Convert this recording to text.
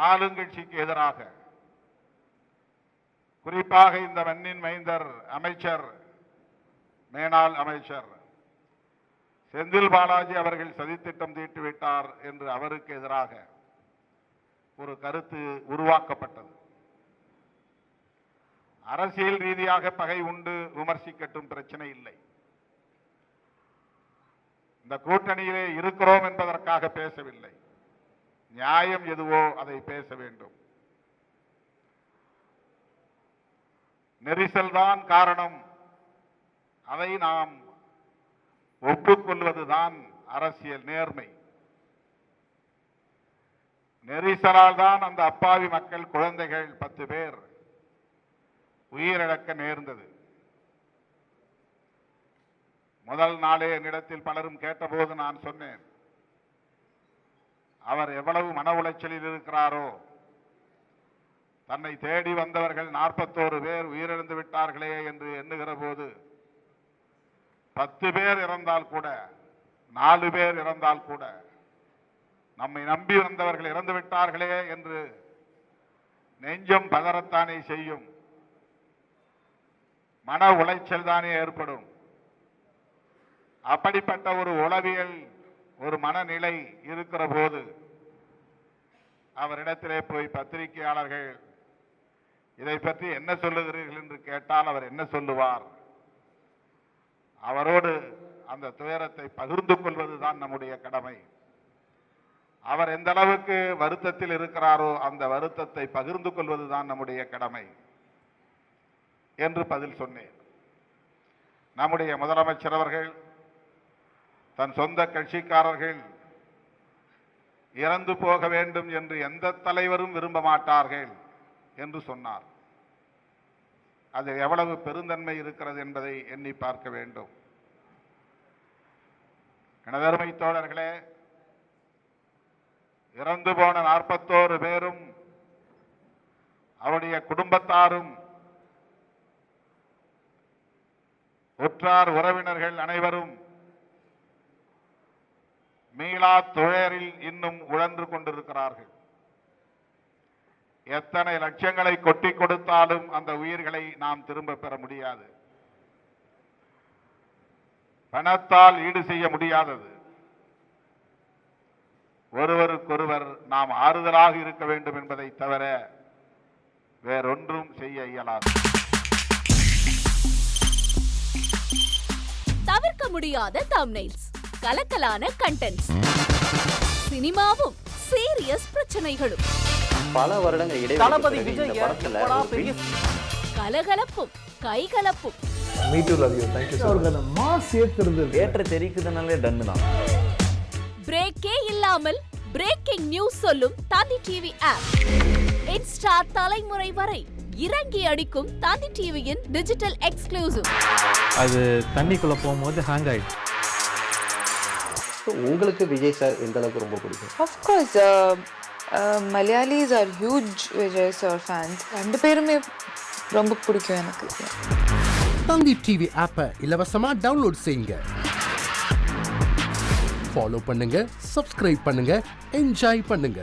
ஆளுங்கட்சிக்கு எதிராக, குறிப்பாக இந்த மண்ணின் மைந்தர் அமைச்சர், மேனாள் அமைச்சர் செந்தில் பாலாஜி அவர்கள் சதித்திட்டம் தீட்டிவிட்டார் என்று அவருக்கு எதிராக ஒரு கருத்து உருவாக்கப்பட்டது. அரசியல் ரீதியாக பகை உண்டு, விமர்சிக்கட்டும், பிரச்சனை இல்லை. இந்த கூட்டணியிலே இருக்கிறோம் என்பதற்காக பேசவில்லை. நியாயம் எதுவோ அதை பேச வேண்டும். நெரிசல்தான் காரணம், அதை நாம் ஒப்புக்கொள்வதுதான் அரசியல் நேர்மை. நெரிசலால் தான் அந்த அப்பாவி மக்கள், குழந்தைகள் 10 பேர் உயிரிழக்க நேர்ந்தது. முதல் நாளே என்னிடத்தில் பலரும் கேட்டபோது நான் சொன்னேன், அவர் எவ்வளவு மன உளைச்சலில் இருக்கிறாரோ, தன்னை தேடி வந்தவர்கள் 41 பேர் உயிரிழந்து விட்டார்களே என்று எண்ணுகிற போது 10 பேர் இறந்தால் கூட, 4 பேர் இறந்தால் கூட, நம்மை நம்பி வந்தவர்கள் இறந்து விட்டார்களே என்று நெஞ்சம் பதறத்தானே செய்யும். மன உளைச்சல் தானே ஏற்படும். அப்படிப்பட்ட ஒரு உளவியல், ஒரு மனநிலை இருக்கிற போது அவரிடத்திலே போய் பத்திரிகையாளர்கள் இதை பற்றி என்ன சொல்லுகிறீர்கள் என்று கேட்டால் அவர் என்ன சொல்லுவார்? அவரோடு அந்த துயரத்தை பகிர்ந்து கொள்வதுதான் நம்முடைய கடமை. அவர் எந்த அளவுக்கு வருத்தத்தில் இருக்கிறாரோ அந்த வருத்தத்தை பகிர்ந்து கொள்வதுதான் நம்முடைய கடமை என்று பதில் சொன்னேன். நம்முடைய முதலமைச்சர் அவர்கள் தன் சொந்த கட்சிக்காரர்கள் இறந்து போக வேண்டும் என்று எந்த தலைவரும் விரும்ப மாட்டார்கள் என்று சொன்னார். அது எவ்வளவு பெருந்தன்மை இருக்கிறது என்பதை எண்ணி பார்க்க வேண்டும். எனதருமை தோழர்களே, இறந்து போன 41 பேரும் அவருடைய குடும்பத்தாரும் உற்றார் உறவினர்கள் அனைவரும் மீளா துயரில் இன்னும் உழன்று கொண்டிருக்கிறார்கள். எத்தனை லட்சங்களை கொட்டி கொடுத்தாலும் அந்த உயிர்களை நாம் திரும்ப பெற முடியாது. பணத்தால் ஈடு செய்ய முடியாதது. ஒருவருக்கொருவர் நாம் ஆறுதலாக இருக்க வேண்டும் என்பதை தவிர வேறொன்றும் செய்ய இயலாது. தவிர்க்க முடியாத தம்ப்நெயில்ஸ், கலக்கலான கண்டென்ட்ஸ், சினிமாவும் சீரியஸ் பிரச்சனைகளும், பல வருடங்கள் இடைவெளி கலகலப்பும் கைகலப்பும், ஏற்ற தெரிக்குதுனாலே டன்னு தான். பிரேக்கே இல்லாமல் பிரேக்கிங் நியூஸ் சொல்லும் தந்தி டிவி ஆப். இன்ஸ்டா தலைமுறை வரை இறங்கி அடிக்கும் தந்தி டிவியின் டிஜிட்டல் எக்ஸ்க்ளூசிவ். அது தண்ணிக்குள்ள போகும்போது ஹேங் ஆயிடுச்சு. உங்களுக்கு விஜய் சார் எந்த அளவுக்கு ரொம்ப பிடிக்கும்? Of course, Malayalis are huge Vijay sir fans. ரெண்டு பேருமே ரொம்ப பிடிக்கும் எனக்கு. தந்தி டிவி ஆப்பை இலவசமா டவுன்லோட் செய்யுங்க. ஃபாலோ பண்ணுங்க, சப்ஸ்கிரைப் பண்ணுங்க, என்ஜாய் பண்ணுங்க.